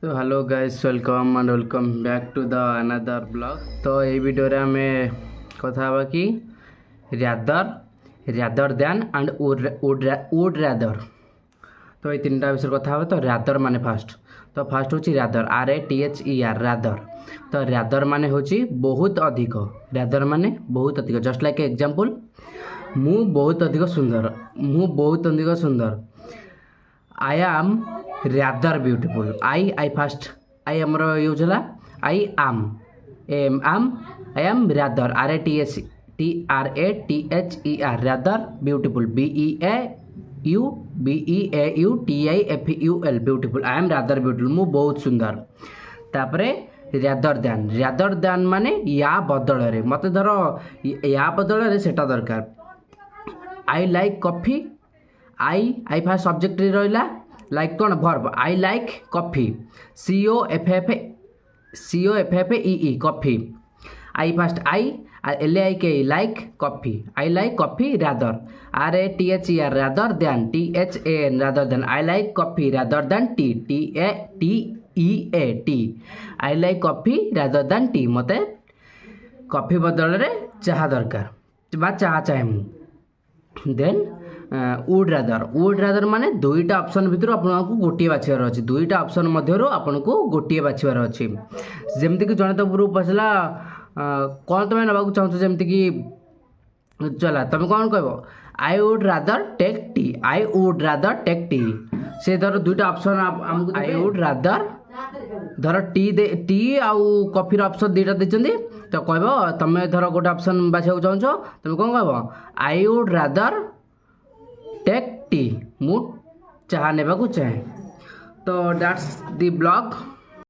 तो hello guys, welcome and welcome back to the another blog. तो ये video रे हमें कथा हवा कि rather than and would rather. तो ये तीन टा विषय कथा हवा। तो रैदर माने फास्ट होची रैदर, RATHER रैदर। तो रैदर माने होची बहुत अधिक। रैदर माने बहुत अधिक, जस्ट लाइक एग्जांपल, मु बहुत अधिक सुंदर। I am rather beautiful. I first I ଆମର ୟୁଜ୍ ହେଲା I am rather rather beautiful beautiful beautiful I am rather beautiful ମୁଁ ବହୁତ ସୁନ୍ଦର। ତାପରେ rather than ମାନେ ୟା ବଦଳରେ ମୋତେ ଧର ୟା ବଦଳରେ ସେଟା ଦରକାର। I like coffee। I fast subject रहा लाइक कौन verb I like coffee COFFE coffee. I fast I LAIK like coffee I like coffee rather RATHER rather than THAN rather than I like coffee rather than TEA I like coffee rather than tea। मते coffee बदल रे चाह दरकार बा चाह चाहे मु। Then would rather माने दुईटा ऑप्शन भितर आपको गोटे बाछिबार अच्छी। दुईटा ऑप्शन मध्य आपको गोटे बाछिबार अच्छी। जमती कि जड़े तो ग्रुप पसला कौन तुम नवा चाहूँ, जमती कि चला तुम कौन कह I would rather take tea से धर दुईटा ऑप्शन आमको आई वुड रादर धर टी आउ कॉफीर ऑप्शन दुईटा देते। तो कह तुम धर गोटे ऑप्शन बाछा चाहो तुम कौन कह I would rather take tea मु चाह नेबा को चाहे। तो दैट्स द ब्लॉग।